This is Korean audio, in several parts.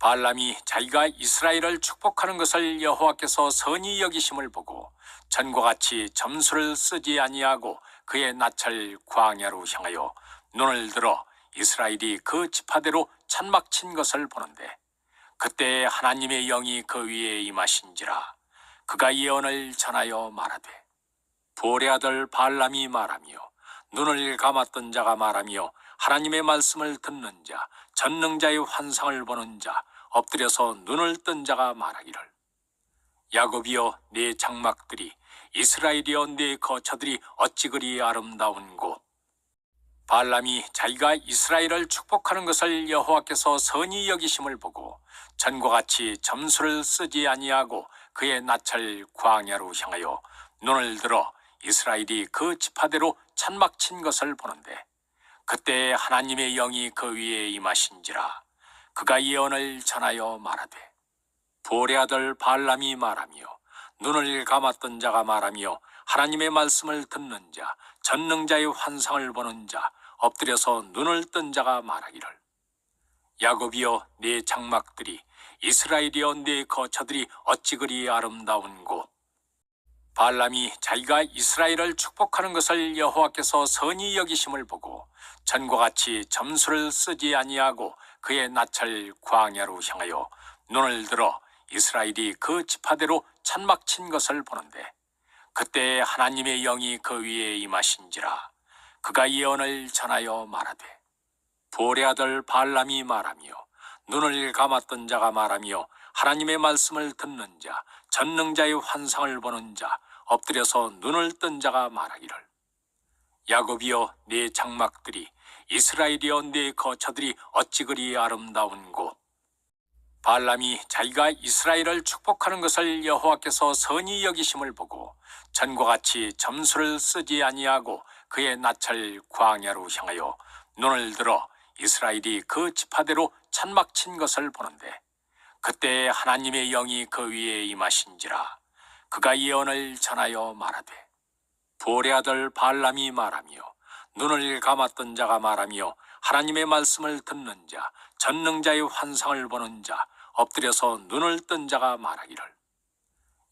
발람이 자기가 이스라엘을 축복하는 것을 여호와께서 선히 여기심을 보고 전과 같이 점수를 쓰지 아니하고 그의 낯을 광야로 향하여 눈을 들어 이스라엘이 그 지파대로 찬막친 것을 보는데, 그때 하나님의 영이 그 위에 임하신지라. 그가 예언을 전하여 말하되, 부올의 아들 발람이 말하며 눈을 감았던 자가 말하며 하나님의 말씀을 듣는 자, 전능자의 환상을 보는 자, 엎드려서 눈을 뜬 자가 말하기를, 야곱이여 네 장막들이, 이스라엘이여 네 거처들이 어찌 그리 아름다운고. 발람이 자기가 이스라엘을 축복하는 것을 여호와께서 선히 여기심을 보고 전과 같이 점수를 쓰지 아니하고 그의 낯을 광야로 향하여 눈을 들어 이스라엘이 그 지파대로 찬막친 것을 보는데, 그때 하나님의 영이 그 위에 임하신지라. 그가 예언을 전하여 말하되, 부올의 아들 발람이 말하며 눈을 감았던 자가 말하며 하나님의 말씀을 듣는 자, 전능자의 환상을 보는 자, 엎드려서 눈을 뜬 자가 말하기를, 야곱이여 네 장막들이, 이스라엘이여 네 거처들이 어찌 그리 아름다운고. 발람이 자기가 이스라엘을 축복하는 것을 여호와께서 선히 여기심을 보고 전과 같이 점수를 쓰지 아니하고 그의 낯을 광야로 향하여 눈을 들어 이스라엘이 그 지파대로 찬막친 것을 보는데, 그때 하나님의 영이 그 위에 임하신지라. 그가 예언을 전하여 말하되, 부올의 아들 발람이 말하며 눈을 감았던 자가 말하며 하나님의 말씀을 듣는 자, 전능자의 환상을 보는 자, 엎드려서 눈을 뜬 자가 말하기를, 야곱이여 네 장막들이, 이스라엘이여 네 거처들이 어찌 그리 아름다운고. 발람이 자기가 이스라엘을 축복하는 것을 여호와께서 선히 여기심을 보고 전과 같이 점수를 쓰지 아니하고 그의 낯을 광야로 향하여 눈을 들어 이스라엘이 그 지파대로 찬막친 것을 보는데, 그때 하나님의 영이 그 위에 임하신지라. 그가 예언을 전하여 말하되, 부올의 아들 발람이 말하며 눈을 감았던 자가 말하며 하나님의 말씀을 듣는 자, 전능자의 환상을 보는 자, 엎드려서 눈을 뜬 자가 말하기를,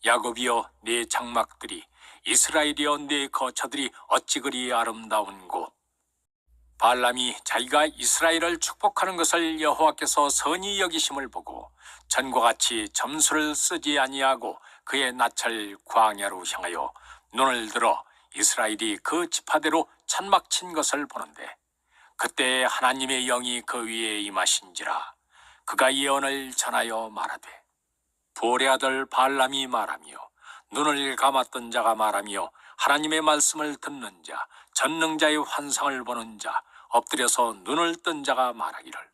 야곱이여 네 장막들이, 이스라엘이여 네 거처들이 어찌 그리 아름다운고. 발람이 자기가 이스라엘을 축복하는 것을 여호와께서 선히 여기심을 보고 전과 같이 점수를 쓰지 아니하고 그의 낯을 광야로 향하여 눈을 들어 이스라엘이 그 지파대로 찬막친 것을 보는데, 그때 하나님의 영이 그 위에 임하신지라. 그가 예언을 전하여 말하되, 부올의 아들 발람이 말하며 눈을 감았던 자가 말하며 하나님의 말씀을 듣는 자, 전능자의 환상을 보는 자, 엎드려서 눈을 뜬 자가 말하기를,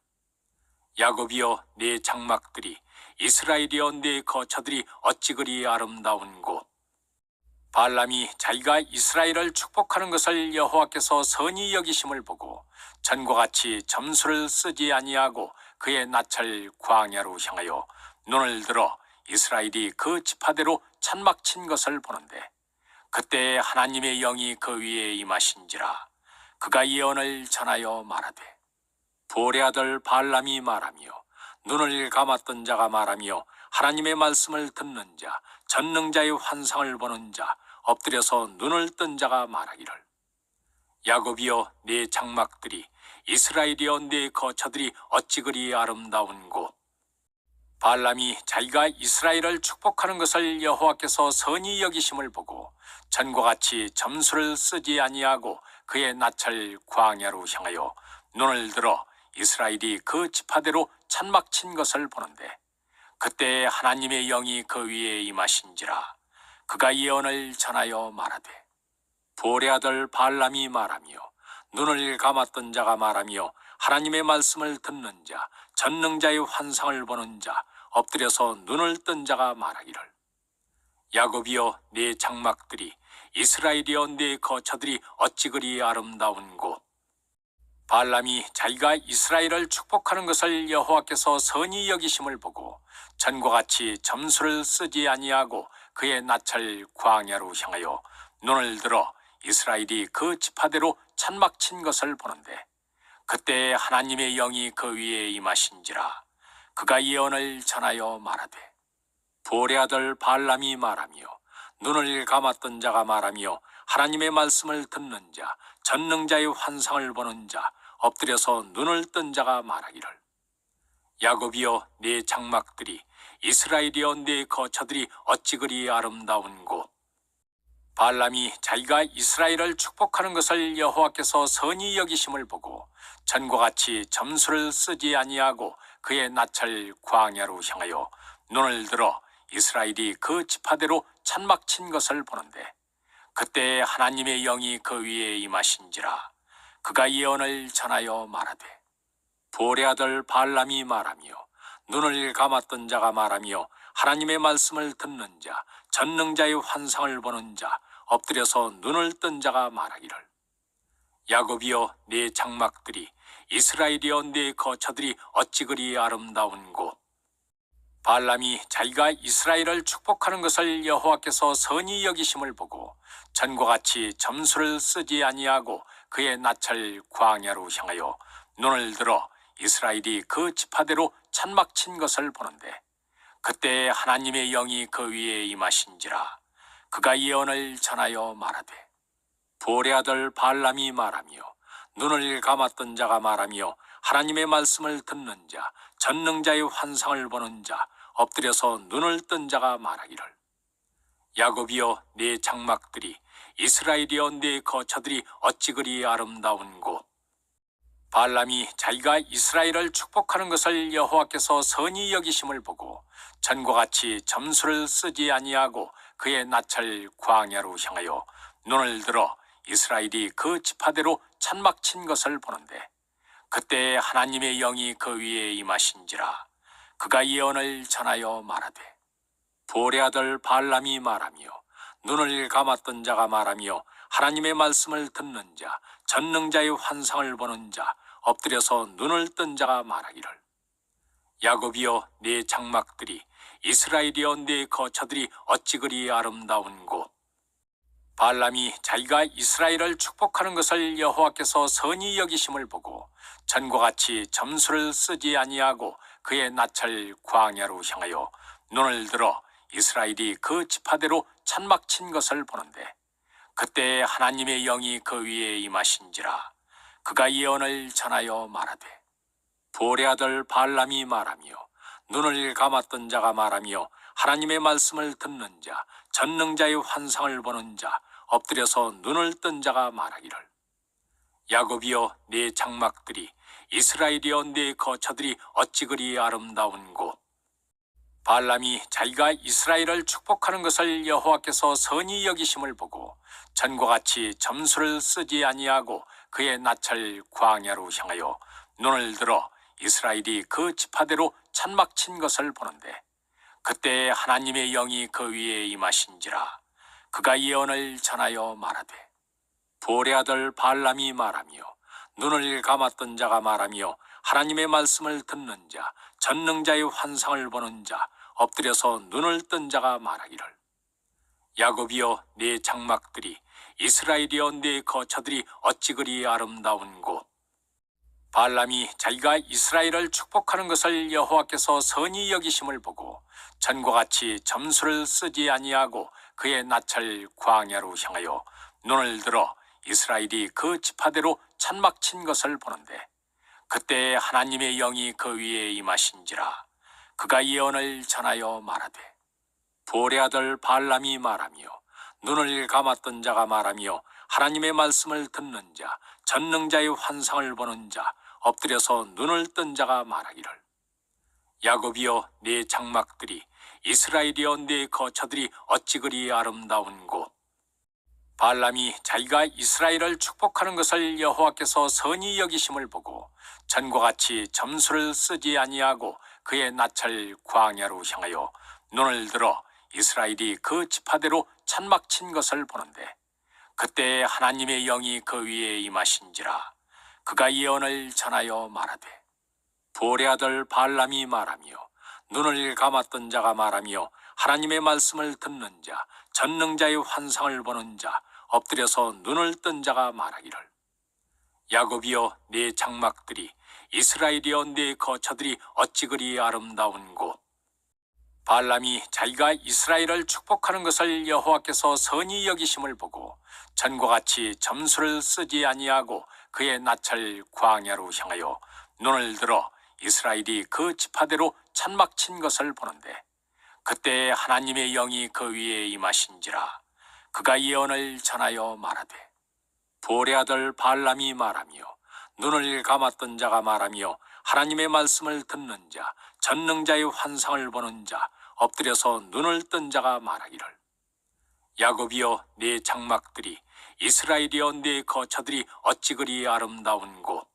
야곱이여 네 장막들이, 이스라엘이여 네 거처들이 어찌 그리 아름다운고. 발람이 자기가 이스라엘을 축복하는 것을 여호와께서 선히 여기심을 보고 전과 같이 점수를 쓰지 아니하고 그의 낯을 광야로 향하여 눈을 들어 이스라엘이 그 지파대로 찬막친 것을 보는데, 그때 하나님의 영이 그 위에 임하신지라. 그가 예언을 전하여 말하되, 부올의 아들 발람이 말하며 눈을 감았던 자가 말하며 하나님의 말씀을 듣는 자, 전능자의 환상을 보는 자, 엎드려서 눈을 뜬 자가 말하기를, 야곱이여 네 장막들이, 이스라엘이여 네 거처들이 어찌 그리 아름다운고. 발람이 자기가 이스라엘을 축복하는 것을 여호와께서 선히 여기심을 보고 전과 같이 점수를 쓰지 아니하고 그의 낯을 광야로 향하여 눈을 들어 이스라엘이 그 지파대로 찬막친 것을 보는데, 그때 하나님의 영이 그 위에 임하신지라. 그가 예언을 전하여 말하되, 부올의 아들 발람이 말하며 눈을 감았던 자가 말하며 하나님의 말씀을 듣는 자, 전능자의 환상을 보는 자, 엎드려서 눈을 뜬 자가 말하기를, 야곱이여 네 장막들이, 이스라엘이여 네 거처들이 어찌 그리 아름다운고. 발람이 자기가 이스라엘을 축복하는 것을 여호와께서 선히 여기심을 보고 전과 같이 점수를 쓰지 아니하고 그의 낯을 광야로 향하여 눈을 들어 이스라엘이 그 지파대로 찬막친 것을 보는데, 그때 하나님의 영이 그 위에 임하신지라. 그가 예언을 전하여 말하되 보올의 아들 발람이 말하며 눈을 감았던 자가 말하며 하나님의 말씀을 듣는 자 전능자의 환상을 보는 자 엎드려서 눈을 뜬 자가 말하기를 야곱이여 네 장막들이 이스라엘이여 네 거처들이 어찌 그리 아름다운고 발람이 자기가 이스라엘을 축복하는 것을 여호와께서 선히 여기심을 보고 전과 같이 점수를 쓰지 아니하고 그의 낯을 광야로 향하여 눈을 들어 이스라엘이 그 지파대로 찬막 친 것을 보는데 그때 하나님의 영이 그 위에 임하신지라 그가 예언을 전하여 말하되 보올의 아들 발람이 말하며 눈을 감았던 자가 말하며 하나님의 말씀을 듣는 자 전능자의 환상을 보는 자 엎드려서 눈을 뜬 자가 말하기를 야곱이여 네 장막들이 이스라엘이여 네 거처들이 어찌 그리 아름다운고 발람이 자기가 이스라엘을 축복하는 것을 여호와께서 선히 여기심을 보고 전과 같이 점수를 쓰지 아니하고 그의 낯을 광야로 향하여 눈을 들어 이스라엘이 그 지파대로 찬막 친 것을 보는데 그때 하나님의 영이 그 위에 임하신지라 그가 예언을 전하여 말하되 보올의 아들 발람이 말하며 눈을 감았던 자가 말하며 하나님의 말씀을 듣는 자 전능자의 환상을 보는 자 엎드려서 눈을 뜬 자가 말하기를 야곱이여 네 장막들이 이스라엘이여 네 거처들이 어찌 그리 아름다운고 발람이 자기가 이스라엘을 축복하는 것을 여호와께서 선히 여기심을 보고 전과 같이 점수를 쓰지 아니하고 그의 낯을 광야로 향하여 눈을 들어 이스라엘이 그 지파대로 찬막 친 것을 보는데 그때 하나님의 영이 그 위에 임하신지라 그가 예언을 전하여 말하되 보올의 아들 발람이 말하며 눈을 감았던 자가 말하며 하나님의 말씀을 듣는 자 전능자의 환상을 보는 자 엎드려서 눈을 뜬 자가 말하기를 야곱이여 네 장막들이 이스라엘이여 네 거처들이 어찌 그리 아름다운고 발람이 자기가 이스라엘을 축복하는 것을 여호와께서 선히 여기심을 보고 전과 같이 점수를 쓰지 아니하고 그의 낯을 광야로 향하여 눈을 들어 이스라엘이 그 지파대로 찬막 친 것을 보는데 그때 하나님의 영이 그 위에 임하신지라 그가 예언을 전하여 말하되 보올의 아들 발람이 말하며 눈을 감았던 자가 말하며 하나님의 말씀을 듣는 자 전능자의 환상을 보는 자 엎드려서 눈을 뜬 자가 말하기를 야곱이여 네 장막들이 이스라엘이여 네 거처들이 어찌 그리 아름다운고 발람이 자기가 이스라엘을 축복하는 것을 여호와께서 선히 여기심을 보고 전과 같이 점수를 쓰지 아니하고 그의 낯을 광야로 향하여 눈을 들어 이스라엘이 그 지파대로 찬막 친 것을 보는데 그때 하나님의 영이 그 위에 임하신지라 그가 예언을 전하여 말하되 보올의 아들 발람이 말하며 눈을 감았던 자가 말하며 하나님의 말씀을 듣는 자 전능자의 환상을 보는 자 엎드려서 눈을 뜬 자가 말하기를 야곱이여 네 장막들이 이스라엘이여 네 거처들이 어찌 그리 아름다운고 발람이 자기가 이스라엘을 축복하는 것을 여호와께서 선히 여기심을 보고 전과 같이 점수를 쓰지 아니하고 그의 낯을 광야로 향하여 눈을 들어 이스라엘이 그 지파대로 찬막 친 것을 보는데 그때 하나님의 영이 그 위에 임하신지라 그가 예언을 전하여 말하되 보올의 아들 발람이 말하며 눈을 감았던 자가 말하며 하나님의 말씀을 듣는 자 전능자의 환상을 보는 자 엎드려서 눈을 뜬 자가 말하기를 야곱이여 네 장막들이 이스라엘이여 네 거처들이 어찌 그리 아름다운고 발람이 자기가 이스라엘을 축복하는 것을 여호와께서 선히 여기심을 보고 전과 같이 점수를 쓰지 아니하고 그의 낯을 광야로 향하여 눈을 들어 이스라엘이 그 지파대로 찬막 친 것을 보는데 그때 하나님의 영이 그 위에 임하신지라 그가 예언을 전하여 말하되 보올의 아들 발람이 말하며 눈을 감았던 자가 말하며 하나님의 말씀을 듣는 자 전능자의 환상을 보는 자 엎드려서 눈을 뜬 자가 말하기를 야곱이여 네 장막들이 이스라엘이여 내 거처들이 어찌 그리 아름다운고. 발람이 자기가 이스라엘을 축복하는 것을 여호와께서 선히 여기심을 보고 전과 같이 점수를 쓰지 아니하고 그의 낯을 광야로 향하여 눈을 들어 이스라엘이 그 지파대로 찬막 친 것을 보는데, 그때 하나님의 영이 그 위에 임하신지라. 그가 예언을 전하여 말하되, 볼의 아들 발람이 말하며 눈을 감았던 자가 말하며 하나님의 말씀을 듣는 자, 전능자의 환상을 보는 자, 엎드려서 눈을 뜬 자가 말하기를, 야곱이여 네 장막들이, 이스라엘이여 네 거처들이 어찌 그리 아름다운고.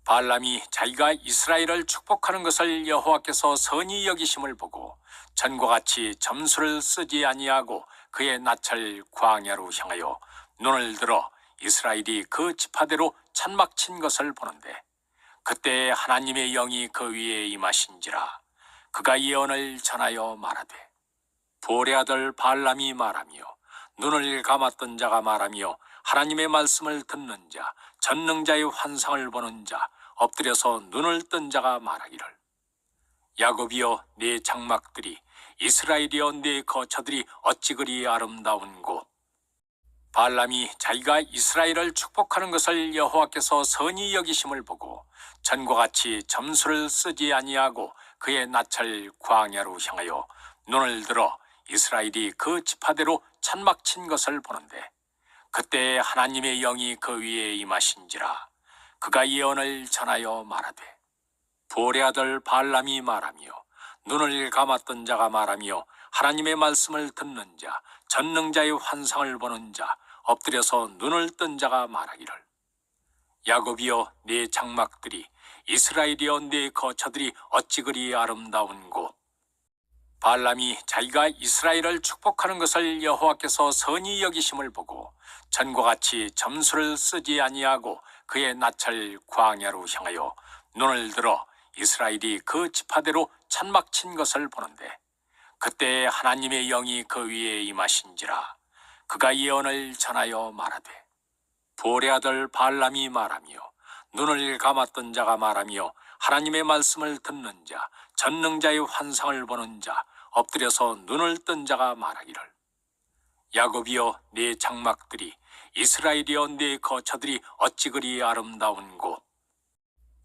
발람이 자기가 이스라엘을 축복하는 것을 여호와께서 선히 여기심을 보고 전과 같이 점수를 쓰지 아니하고 그의 낯을 광야로 향하여 눈을 들어 이스라엘이 그 지파대로 찬막 친 것을 보는데, 그때 하나님의 영이 그 위에 임하신지라. 그가 예언을 전하여 말하되, 볼의 아들 발람이 말하며 눈을 감았던 자가 말하며 하나님의 말씀을 듣는 자, 전능자의 환상을 보는 자, 엎드려서 눈을 뜬 자가 말하기를, 야곱이여 네 장막들이, 이스라엘이여 네 거처들이 어찌 그리 아름다운고. 발람이 자기가 이스라엘을 축복하는 것을 여호와께서 선히 여기심을 보고 전과 같이 점수를 쓰지 아니하고 그의 낯을 광야로 향하여 눈을 들어 이스라엘이 그 지파대로 찬막 친 것을 보는데, 그때 하나님의 영이 그 위에 임하신지라. 그가 예언을 전하여 말하되, 볼의 아들 발람이 말하며 눈을 감았던 자가 말하며 하나님의 말씀을 듣는 자, 전능자의 환상을 보는 자, 엎드려서 눈을 뜬 자가 말하기를, 야곱이여 네 장막들이, 이스라엘이여 네 거처들이 어찌 그리 아름다운고. 발람이 자기가 이스라엘을 축복하는 것을 여호와께서 선히 여기심을 보고 전과 같이 점수를 쓰지 아니하고 그의 낯을 광야로 향하여 눈을 들어 이스라엘이 그 지파대로 찬막 친 것을 보는데, 그때 하나님의 영이 그 위에 임하신지라. 그가 예언을 전하여 말하되, 볼의 아들 발람이 말하며 눈을 감았던 자가 말하며 하나님의 말씀을 듣는 자, 전능자의 환상을 보는 자, 엎드려서 눈을 뜬 자가 말하기를, 야곱이여 네 장막들이, 이스라엘이여 네 거처들이 어찌 그리 아름다운고.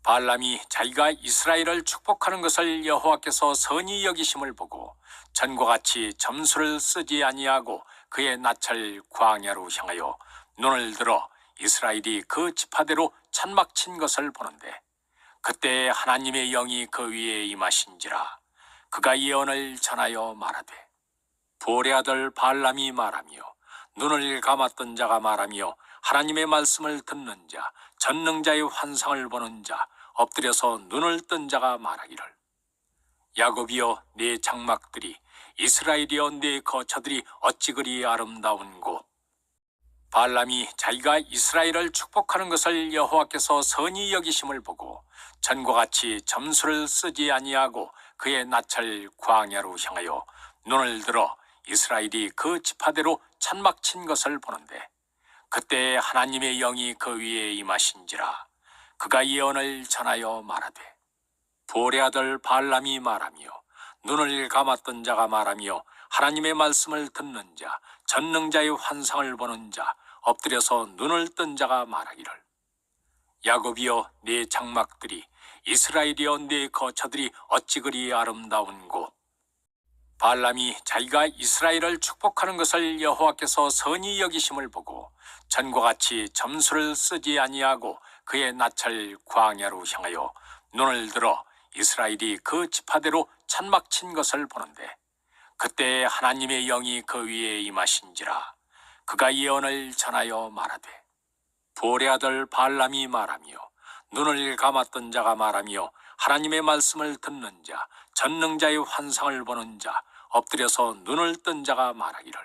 발람이 자기가 이스라엘을 축복하는 것을 여호와께서 선히 여기심을 보고 전과 같이 점수를 쓰지 아니하고 그의 낯을 광야로 향하여 눈을 들어 이스라엘이 그 지파대로 찬막 친 것을 보는데, 그때 하나님의 영이 그 위에 임하신지라. 그가 예언을 전하여 말하되, 볼의 아들 발람이 말하며 눈을 감았던 자가 말하며 하나님의 말씀을 듣는 자, 전능자의 환상을 보는 자, 엎드려서 눈을 뜬 자가 말하기를, 야곱이여 네 장막들이, 이스라엘이여 네 거처들이 어찌 그리 아름다운고. 발람이 자기가 이스라엘을 축복하는 것을 여호와께서 선히 여기심을 보고 전과 같이 점수를 쓰지 아니하고 그의 낯을 광야로 향하여 눈을 들어 이스라엘이 그 지파대로 찬막 친 것을 보는데, 그때 하나님의 영이 그 위에 임하신지라. 그가 예언을 전하여 말하되, 볼의 아들 발람이 말하며 눈을 감았던 자가 말하며 하나님의 말씀을 듣는 자, 전능자의 환상을 보는 자, 엎드려서 눈을 뜬 자가 말하기를, 야곱이여 네 장막들이, 이스라엘이여 네 거처들이 어찌 그리 아름다운고. 발람이 자기가 이스라엘을 축복하는 것을 여호와께서 선히 여기심을 보고 전과 같이 점수를 쓰지 아니하고 그의 낯을 광야로 향하여 눈을 들어 이스라엘이 그 지파대로 찬막 친 것을 보는데, 그때 하나님의 영이 그 위에 임하신지라. 그가 예언을 전하여 말하되, 볼의 아들 발람이 말하며 눈을 감았던 자가 말하며 하나님의 말씀을 듣는 자, 전능자의 환상을 보는 자, 엎드려서 눈을 뜬 자가 말하기를,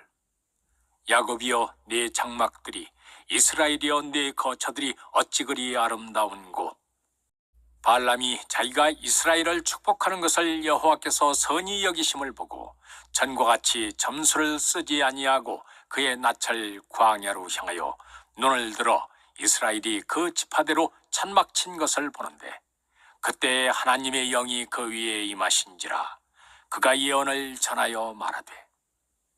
야곱이여 네 장막들이, 이스라엘이여 네 거처들이 어찌 그리 아름다운고. 발람이 자기가 이스라엘을 축복하는 것을 여호와께서 선히 여기심을 보고 전과 같이 점수를 쓰지 아니하고 그의 낯을 광야로 향하여 눈을 들어 이스라엘이 그 지파대로 찬막 친 것을 보는데, 그때 하나님의 영이 그 위에 임하신지라. 그가 예언을 전하여 말하되,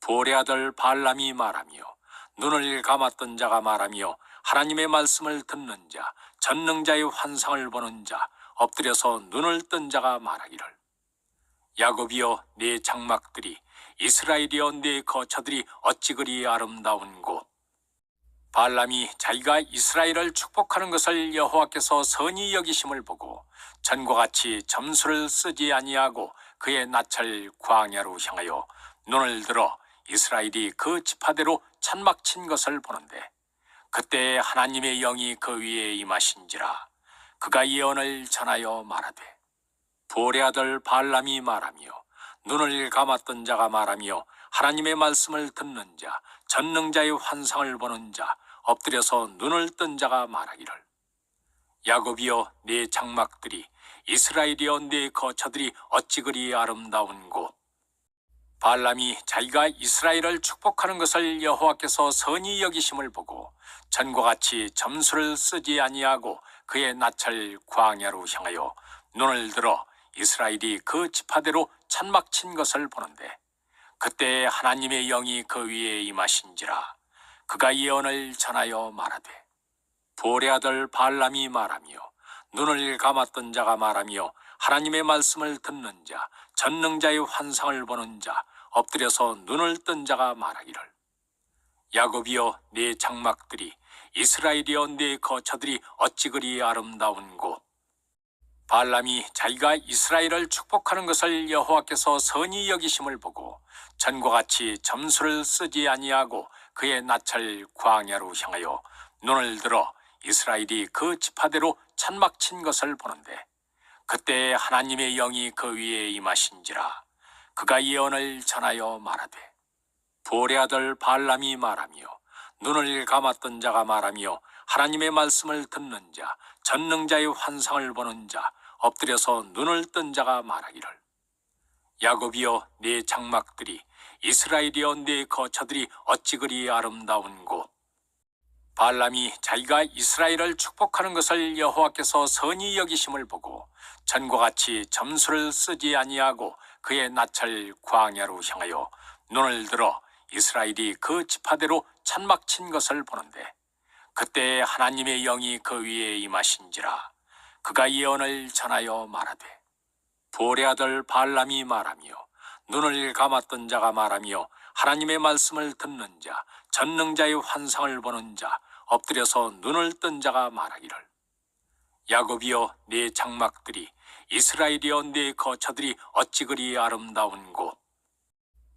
볼의 아들 발람이 말하며 눈을 감았던 자가 말하며 하나님의 말씀을 듣는 자, 전능자의 환상을 보는 자, 엎드려서 눈을 뜬 자가 말하기를, 야곱이여 네 장막들이, 이스라엘이여 네 거처들이 어찌 그리 아름다운고. 발람이 자기가 이스라엘을 축복하는 것을 여호와께서 선히 여기심을 보고 전과 같이 점수를 쓰지 아니하고 그의 낯을 광야로 향하여 눈을 들어 이스라엘이 그 지파대로 찬막 친 것을 보는데, 그때 하나님의 영이 그 위에 임하신지라. 그가 예언을 전하여 말하되, 볼의 아들 발람이 말하며 눈을 감았던 자가 말하며 하나님의 말씀을 듣는 자, 전능자의 환상을 보는 자, 엎드려서 눈을 뜬 자가 말하기를, 야곱이여 네 장막들이, 이스라엘이여 네 거처들이 어찌 그리 아름다운고. 발람이 자기가 이스라엘을 축복하는 것을 여호와께서 선히 여기심을 보고 전과 같이 점수를 쓰지 아니하고 그의 낯을 광야로 향하여 눈을 들어 이스라엘이 그 지파대로 찬막 친 것을 보는데, 그때 하나님의 영이 그 위에 임하신지라. 그가 예언을 전하여 말하되, 볼의 아들 발람이 말하며 눈을 감았던 자가 말하며 하나님의 말씀을 듣는 자, 전능자의 환상을 보는 자, 엎드려서 눈을 뜬 자가 말하기를, 야곱이여 네 장막들이, 이스라엘이여 네 거처들이 어찌 그리 아름다운고. 발람이 자기가 이스라엘을 축복하는 것을 여호와께서 선히 여기심을 보고 전과 같이 점수를 쓰지 아니하고 그의 낯을 광야로 향하여 눈을 들어 이스라엘이 그 지파대로 찬막 친 것을 보는데, 그때 하나님의 영이 그 위에 임하신지라. 그가 예언을 전하여 말하되, 볼의 아들 발람이 말하며 눈을 감았던 자가 말하며 하나님의 말씀을 듣는 자, 전능자의 환상을 보는 자, 엎드려서 눈을 뜬 자가 말하기를, 야곱이여 네 장막들이, 이스라엘이여 네 거처들이 어찌 그리 아름다운고. 발람이 자기가 이스라엘을 축복하는 것을 여호와께서 선히 여기심을 보고 전과 같이 점수를 쓰지 아니하고 그의 낯을 광야로 향하여 눈을 들어 이스라엘이 그 지파대로 찬막 친 것을 보는데, 그때 하나님의 영이 그 위에 임하신지라. 그가 예언을 전하여 말하되, 볼의 아들 발람이 말하며 눈을 감았던 자가 말하며 하나님의 말씀을 듣는 자, 전능자의 환상을 보는 자, 엎드려서 눈을 뜬 자가 말하기를, 야곱이여 네 장막들이, 이스라엘이여 네 거처들이 어찌 그리 아름다운고.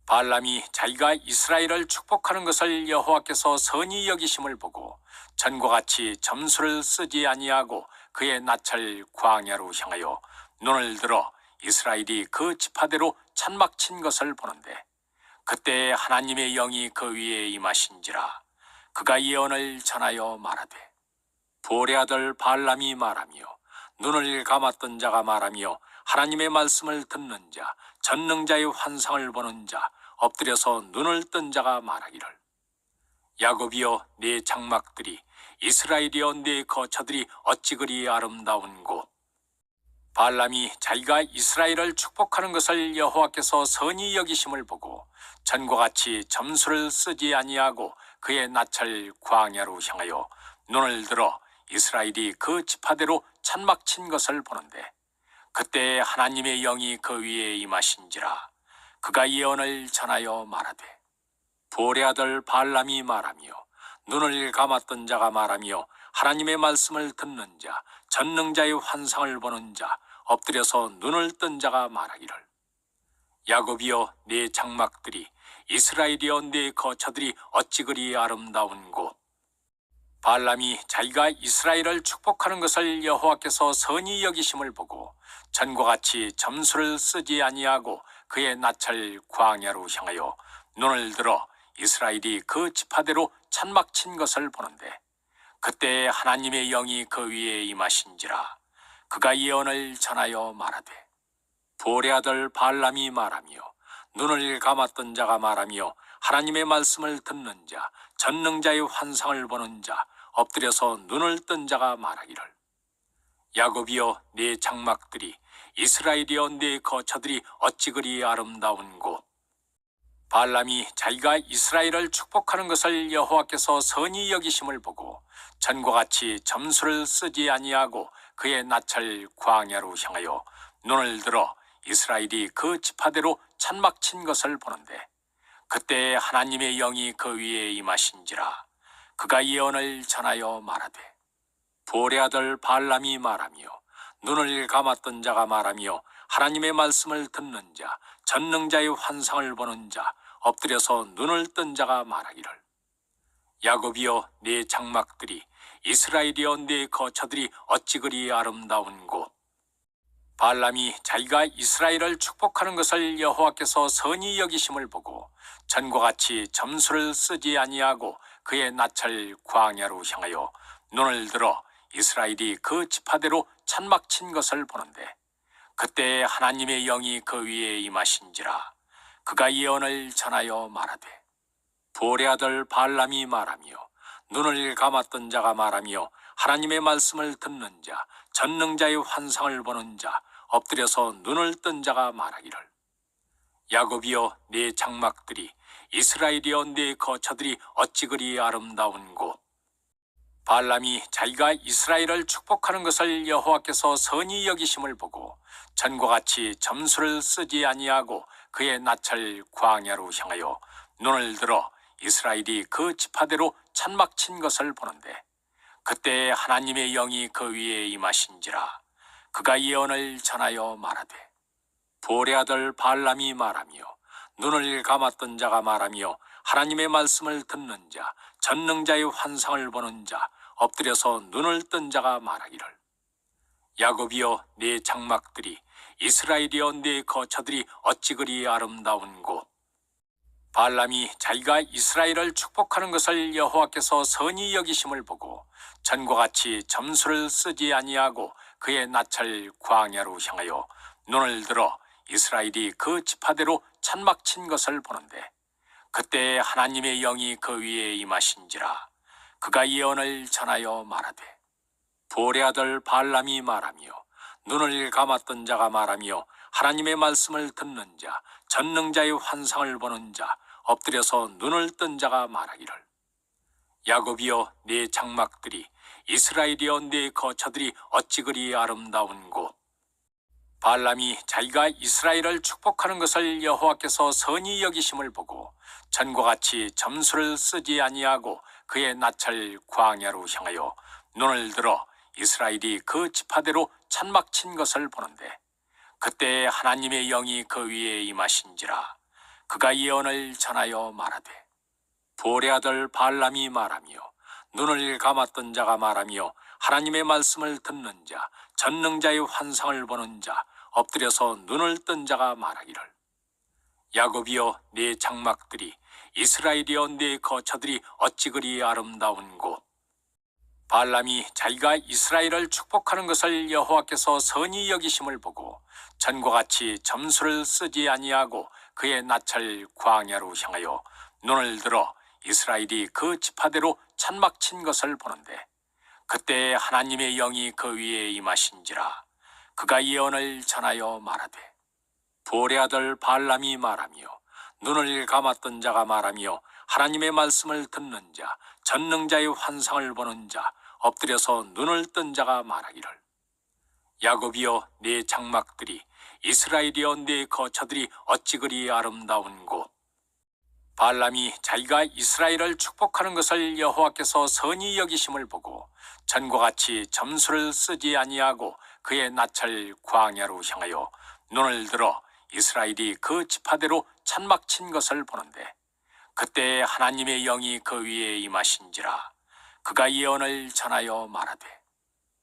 발람이 자기가 이스라엘을 축복하는 것을 여호와께서 선히 여기심을 보고 전과 같이 점수를 쓰지 아니하고 그의 낯을 광야로 향하여 눈을 들어 이스라엘이 그 지파대로 찬막 친 것을 보는데, 그때 하나님의 영이 그 위에 임하신지라. 그가 예언을 전하여 말하되, 볼의 아들 발람이 말하며 눈을 감았던 자가 말하며 하나님의 말씀을 듣는 자, 전능자의 환상을 보는 자, 엎드려서 눈을 뜬 자가 말하기를, 야곱이여 네 장막들이, 이스라엘이여 네 거처들이 어찌 그리 아름다운고. 발람이 자기가 이스라엘을 축복하는 것을 여호와께서 선히 여기심을 보고 전과 같이 점수를 쓰지 아니하고 그의 낯을 광야로 향하여 눈을 들어 이스라엘이 그 지파대로 찬막 친 것을 보는데, 그때 하나님의 영이 그 위에 임하신지라. 그가 예언을 전하여 말하되, 볼의 아들 발람이 말하며 눈을 감았던 자가 말하며 하나님의 말씀을 듣는 자, 전능자의 환상을 보는 자, 엎드려서 눈을 뜬 자가 말하기를, 야곱이여 네 장막들이, 이스라엘이여 네 거처들이 어찌 그리 아름다운고. 발람이 자기가 이스라엘을 축복하는 것을 여호와께서 선히 여기심을 보고 전과 같이 점수를 쓰지 아니하고 그의 낯을 광야로 향하여 눈을 들어 이스라엘이 그 지파대로 찬막 친 것을 보는데, 그때 하나님의 영이 그 위에 임하신지라. 그가 예언을 전하여 말하되, 볼의 아들 발람이 말하며 눈을 감았던 자가 말하며 하나님의 말씀을 듣는 자, 전능자의 환상을 보는 자, 엎드려서 눈을 뜬 자가 말하기를, 야곱이여 네 장막들이, 이스라엘이여 네 거처들이 어찌 그리 아름다운고. 발람이 자기가 이스라엘을 축복하는 것을 여호와께서 선히 여기심을 보고 전과 같이 점수를 쓰지 아니하고 그의 낯을 광야로 향하여 눈을 들어 이스라엘이 그 지파대로 천막친 것을 보는데, 그때 하나님의 영이 그 위에 임하신지라. 그가 예언을 전하여 말하되, 보올의 아들 발람이 말하며 눈을 감았던 자가 말하며 하나님의 말씀을 듣는 자, 전능자의 환상을 보는 자, 엎드려서 눈을 뜬 자가 말하기를, 야곱이여 네 장막들이, 이스라엘이여 네 거처들이 어찌 그리 아름다운고. 발람이 자기가 이스라엘을 축복하는 것을 여호와께서 선히 여기심을 보고 전과 같이 점수를 쓰지 아니하고 그의 낯을 광야로 향하여 눈을 들어 이스라엘이 그 지파대로 천막친 것을 보는데, 그때 하나님의 영이 그 위에 임하신지라. 그가 예언을 전하여 말하되, 보올의 아들 발람이 말하며 눈을 감았던 자가 말하며 하나님의 말씀을 듣는 자, 전능자의 환상을 보는 자, 엎드려서 눈을 뜬 자가 말하기를, 야곱이여 네 장막들이, 이스라엘이여 네 거처들이 어찌 그리 아름다운고. 발람이 자기가 이스라엘을 축복하는 것을 여호와께서 선히 여기심을 보고 전과 같이 점수를 쓰지 아니하고 그의 낯을 광야로 향하여 눈을 들어 이스라엘이 그 지파대로 천막친 것을 보는데, 그때 하나님의 영이 그 위에 임하신지라. 그가 예언을 전하여 말하되, 보올의 아들 발람이 말하며 눈을 감았던 자가 말하며 하나님의 말씀을 듣는 자, 전능자의 환상을 보는 자, 엎드려서 눈을 뜬 자가 말하기를, 야곱이여 네 장막들이, 이스라엘이여 네 거처들이 어찌 그리 아름다운고. 발람이 자기가 이스라엘을 축복하는 것을 여호와께서 선히 여기심을 보고 전과 같이 점수를 쓰지 아니하고 그의 낯을 광야로 향하여 눈을 들어 이스라엘이 그 지파대로 천막친 것을 보는데, 그때 하나님의 영이 그 위에 임하신지라. 그가 예언을 전하여 말하되, 보올의 아들 발람이 말하며 눈을 감았던 자가 말하며 하나님의 말씀을 듣는 자, 전능자의 환상을 보는 자, 엎드려서 눈을 뜬 자가 말하기를, 야곱이여 네 장막들이, 이스라엘이여 네 거처들이 어찌 그리 아름다운고. 발람이 자기가 이스라엘을 축복하는 것을 여호와께서 선히 여기심을 보고 전과 같이 점수를 쓰지 아니하고 그의 낯을 광야로 향하여 눈을 들어 이스라엘이 그 지파대로 천막친 것을 보는데, 그때 하나님의 영이 그 위에 임하신지라. 그가 예언을 전하여 말하되, 보올의 아들 발람이 말하며 눈을 감았던 자가 말하며 하나님의 말씀을 듣는 자, 전능자의 환상을 보는 자, 엎드려서 눈을 뜬 자가 말하기를, 야곱이여 네 장막들이, 이스라엘이여 네 거처들이 어찌 그리 아름다운고. 발람이 자기가 이스라엘을 축복하는 것을 여호와께서 선히 여기심을 보고 전과 같이 점수를 쓰지 아니하고 그의 낯을 광야로 향하여 눈을 들어 이스라엘이 그 지파대로 천막친 것을 보는데, 그때 하나님의 영이 그 위에 임하신지라. 그가 예언을 전하여 말하되, 보올의 아들 발람이 말하며 눈을 감았던 자가 말하며 하나님의 말씀을 듣는 자, 전능자의 환상을 보는 자, 엎드려서 눈을 뜬 자가 말하기를, 야곱이여 네 장막들이, 이스라엘이여 네 거처들이 어찌 그리 아름다운고. 발람이 자기가 이스라엘을 축복하는 것을 여호와께서 선히 여기심을 보고 전과 같이 점수를 쓰지 아니하고 그의 낯을 광야로 향하여 눈을 들어 이스라엘이 그 지파대로 천막친 것을 보는데, 그때 하나님의 영이 그 위에 임하신지라. 그가 예언을 전하여 말하되,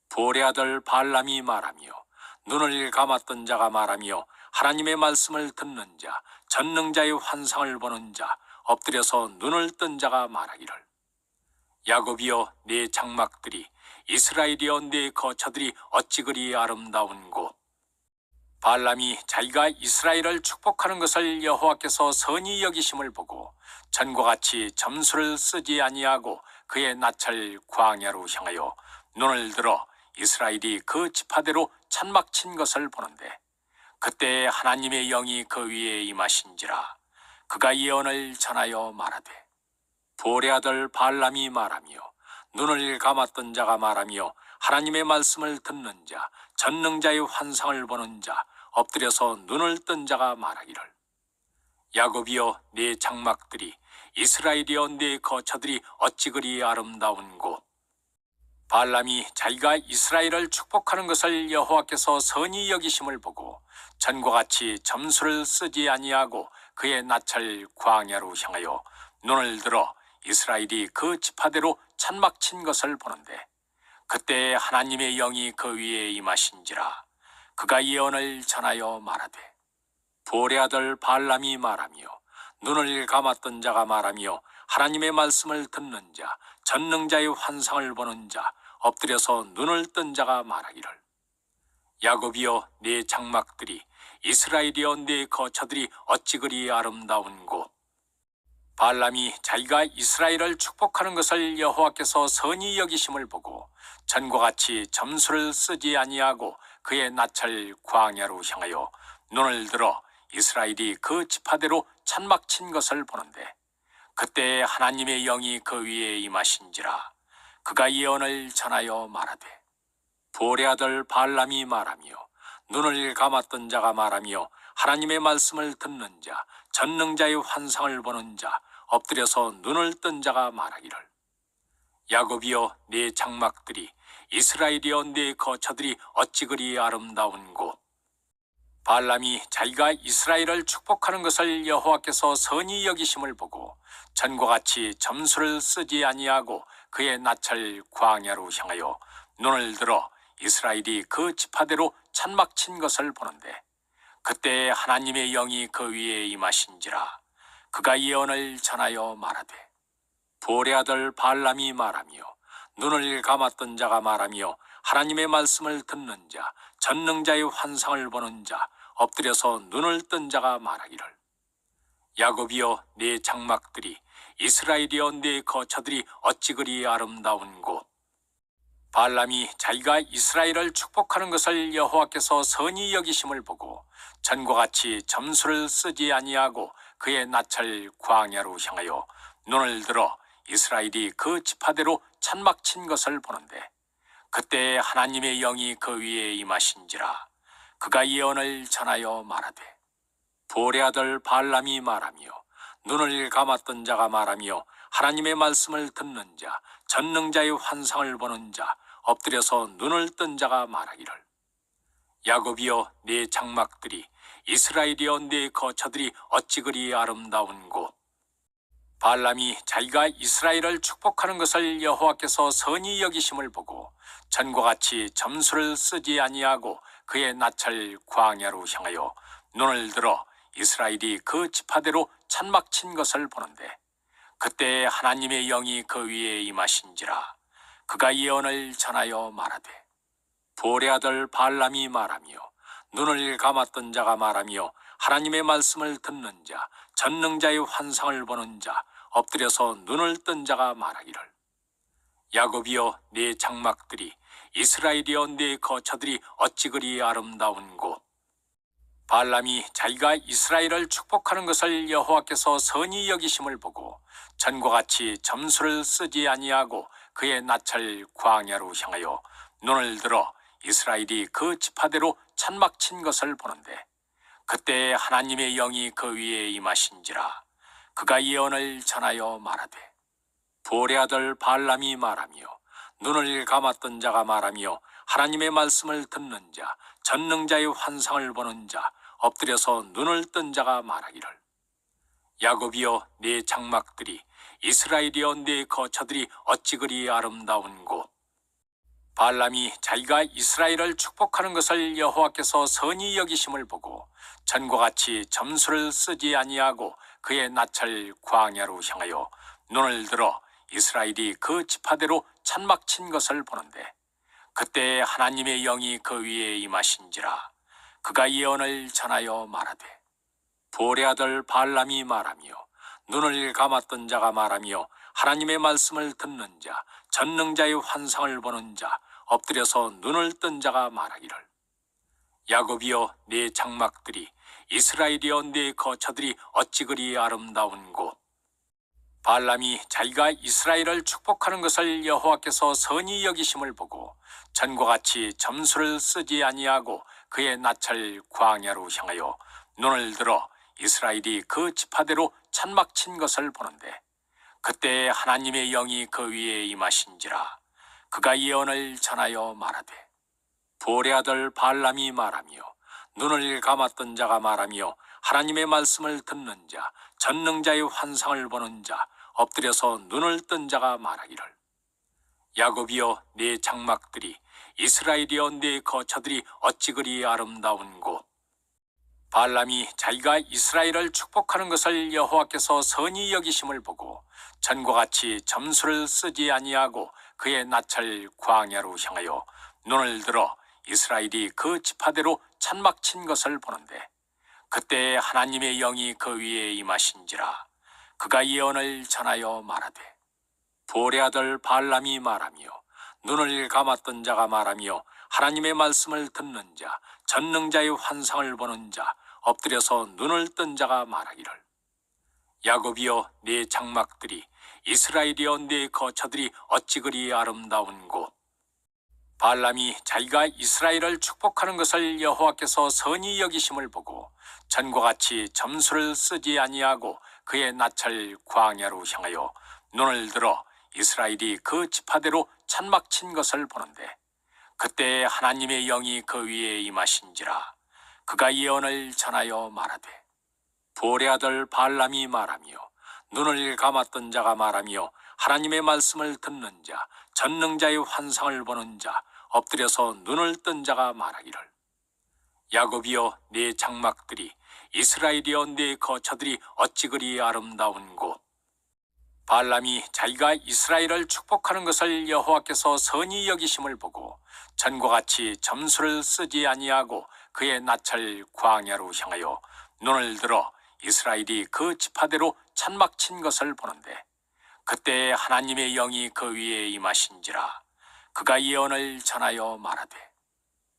보올의 아들 발람이 말하며 눈을 감았던 자가 말하며 하나님의 말씀을 듣는 자, 전능자의 환상을 보는 자, 엎드려서 눈을 뜬 자가 말하기를, 야곱이여 네 장막들이, 이스라엘이여 네 거처들이 어찌 그리 아름다운고. 발람이 자기가 이스라엘을 축복하는 것을 여호와께서 선히 여기심을 보고 전과 같이 점수를 쓰지 아니하고 그의 낯을 광야로 향하여 눈을 들어 이스라엘이 그 지파대로 찬막 친 것을 보는데 그때 하나님의 영이 그 위에 임하신지라. 그가 예언을 전하여 말하되 볼의 아들 발람이 말하며 눈을 감았던 자가 말하며 하나님의 말씀을 듣는 자 전능자의 환상을 보는 자 엎드려서 눈을 뜬 자가 말하기를 야곱이여 네 장막들이 이스라엘이여 네 거처들이 어찌 그리 아름다운고. 발람이 자기가 이스라엘을 축복하는 것을 여호와께서 선히 여기심을 보고 전과 같이 점수를 쓰지 아니하고 그의 낯을 광야로 향하여 눈을 들어 이스라엘이 그 지파대로 찬막 친 것을 보는데 그때 하나님의 영이 그 위에 임하신지라. 그가 예언을 전하여 말하되 볼의 아들 발람이 말하며 눈을 감았던 자가 말하며 하나님의 말씀을 듣는 자 전능자의 환상을 보는 자 엎드려서 눈을 뜬 자가 말하기를 야곱이여 네 장막들이 이스라엘이여 네 거처들이 어찌 그리 아름다운고. 발람이 자기가 이스라엘을 축복하는 것을 여호와께서 선히 여기심을 보고 전과 같이 점수를 쓰지 아니하고 그의 낯을 광야로 향하여 눈을 들어 이스라엘이 그 지파대로 찬막 친 것을 보는데 그때 하나님의 영이 그 위에 임하신지라. 그가 예언을 전하여 말하되 볼의 아들 발람이 말하며 눈을 감았던 자가 말하며 하나님의 말씀을 듣는 자 전능자의 환상을 보는 자 엎드려서 눈을 뜬 자가 말하기를 야곱이여 네 장막들이 이스라엘이여 네 거처들이 어찌 그리 아름다운고. 발람이 자기가 이스라엘을 축복하는 것을 여호와께서 선히 여기심을 보고 전과 같이 점수를 쓰지 아니하고 그의 낯을 광야로 향하여 눈을 들어 이스라엘이 그 지파대로 찬막 친 것을 보는데 그때 하나님의 영이 그 위에 임하신지라. 그가 예언을 전하여 말하되 볼의 아들 발람이 말하며 눈을 감았던 자가 말하며 하나님의 말씀을 듣는 자 전능자의 환상을 보는 자 엎드려서 눈을 뜬 자가 말하기를 야곱이여 네 장막들이 이스라엘이여 네 거처들이 어찌 그리 아름다운고. 발람이 자기가 이스라엘을 축복하는 것을 여호와께서 선히 여기심을 보고 전과 같이 점수를 쓰지 아니하고 그의 낯을 광야로 향하여 눈을 들어 이스라엘이 그 지파대로 찬막 친 것을 보는데 그때 하나님의 영이 그 위에 임하신지라. 그가 예언을 전하여 말하되 볼의 아들 발람이 말하며 눈을 감았던 자가 말하며 하나님의 말씀을 듣는 자 전능자의 환상을 보는 자 엎드려서 눈을 뜬 자가 말하기를 야곱이여 네 장막들이 이스라엘이여 네 거처들이 어찌 그리 아름다운고. 발람이 자기가 이스라엘을 축복하는 것을 여호와께서 선히 여기심을 보고 전과 같이 점수를 쓰지 아니하고 그의 낯을 광야로 향하여 눈을 들어 이스라엘이 그 지파대로 찬막 친 것을 보는데 그때 하나님의 영이 그 위에 임하신지라. 그가 예언을 전하여 말하되 볼의 아들 발람이 말하며 눈을 감았던 자가 말하며 하나님의 말씀을 듣는 자 전능자의 환상을 보는 자 엎드려서 눈을 뜬 자가 말하기를 야곱이여 네 장막들이 이스라엘이여 네 거처들이 어찌 그리 아름다운고. 발람이 자기가 이스라엘을 축복하는 것을 여호와께서 선히 여기심을 보고 전과 같이 점수를 쓰지 아니하고 그의 낯을 광야로 향하여 눈을 들어 이스라엘이 그 지파대로 찬막 친 것을 보는데 그때 하나님의 영이 그 위에 임하신지라. 그가 예언을 전하여 말하되 볼의 아들 발람이 말하며 눈을 감았던 자가 말하며 하나님의 말씀을 듣는 자 전능자의 환상을 보는 자 엎드려서 눈을 뜬 자가 말하기를 야곱이여 네 장막들이 이스라엘이여 네 거처들이 어찌 그리 아름다운고. 발람이 자기가 이스라엘을 축복하는 것을 여호와께서 선히 여기심을 보고 전과 같이 점수를 쓰지 아니하고 그의 낯을 광야로 향하여 눈을 들어 이스라엘이 그 지파대로 찬막 친 것을 보는데 그때 하나님의 영이 그 위에 임하신지라. 그가 예언을 전하여 말하되 볼의 아들 발람이 말하며 눈을 감았던 자가 말하며 하나님의 말씀을 듣는 자 전능자의 환상을 보는 자 엎드려서 눈을 뜬 자가 말하기를 야곱이여 네 장막들이 이스라엘이여 네 거처들이 어찌 그리 아름다운고. 발람이 자기가 이스라엘을 축복하는 것을 여호와께서 선히 여기심을 보고 전과 같이 점수를 쓰지 아니하고 그의 낯을 광야로 향하여 눈을 들어 이스라엘이 그 지파대로 찬막 친 것을 보는데, 그때 하나님의 영이 그 위에 임하신지라. 그가 예언을 전하여 말하되 보레 아들 발람이 말하며 눈을 감았던 자가 말하며 하나님의 말씀을 듣는 자, 전능자의 환상을 보는 자, 엎드려서 눈을 뜬 자가 말하기를 야곱이여 네 장막들이 이스라엘이여 네 거처들이 어찌 그리 아름다운고. 발람이 자기가 이스라엘을 축복하는 것을 여호와께서 선히 여기심을 보고 전과 같이 점수를 쓰지 아니하고 그의 낯을 광야로 향하여 눈을 들어 이스라엘이 그 지파대로 찬막 친 것을 보는데, 그때 하나님의 영이 그 위에 임하신지라. 그가 예언을 전하여 말하되 보레 아들 발람이 말하며 눈을 감았던 자가 말하며 하나님의 말씀을 듣는 자, 전능자의 환상을 보는 자, 엎드려서 눈을 뜬 자가 말하기를 야곱이여 네 장막들이 이스라엘이여 네 거처들이 어찌 그리 아름다운고. 발람이 자기가 이스라엘을 축복하는 것을 여호와께서 선히 여기심을 보고 전과 같이 점수를 쓰지 아니하고 그의 낯을 광야로 향하여 눈을 들어 이스라엘이 그 지파대로 찬막 친 것을 보는데, 그때 하나님의 영이 그 위에 임하신지라. 그가 예언을 전하여 말하되 보레 아들 발람이 말하며 눈을 감았던 자가 말하며 하나님의 말씀을 듣는 자, 전능자의 환상을 보는 자, 엎드려서 눈을 뜬 자가 말하기를 야곱이여 네 장막들이 이스라엘이여 네 거처들이 어찌 그리 아름다운고. 발람이 자기가 이스라엘을 축복하는 것을 여호와께서 선히 여기심을 보고 전과 같이 점수를 쓰지 아니하고 그의 낯을 광야로 향하여 눈을 들어 이스라엘이 그 지파대로 찬막 친 것을 보는데, 그때 하나님의 영이 그 위에 임하신지라. 그가 예언을 전하여 말하되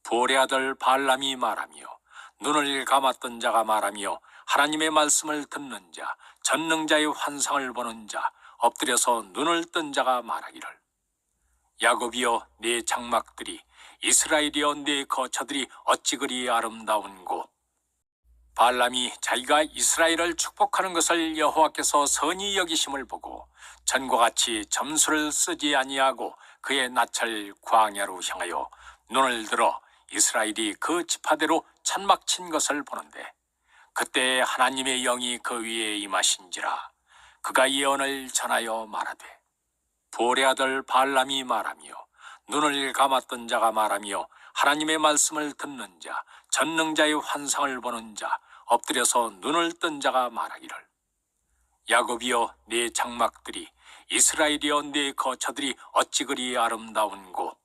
보레 아들 발람이 말하며 눈을 감았던 자가 말하며 하나님의 말씀을 듣는 자, 전능자의 환상을 보는 자, 엎드려서 눈을 뜬 자가 말하기를 야곱이여 네 장막들이 이스라엘이여 네 거처들이 어찌 그리 아름다운고. 발람이 자기가 이스라엘을 축복하는 것을 여호와께서 선히 여기심을 보고 전과 같이 점수를 쓰지 아니하고 그의 낯을 광야로 향하여 눈을 들어 이스라엘이 그 지파대로 찬막 친 것을 보는데, 그때 하나님의 영이 그 위에 임하신지라. 그가 예언을 전하여 말하되 보레 아들 발람이 말하며 눈을 감았던 자가 말하며 하나님의 말씀을 듣는 자, 전능자의 환상을 보는 자, 엎드려서 눈을 뜬 자가 말하기를 야곱이여 네 장막들이 이스라엘이여 네 거처들이 어찌 그리 아름다운고.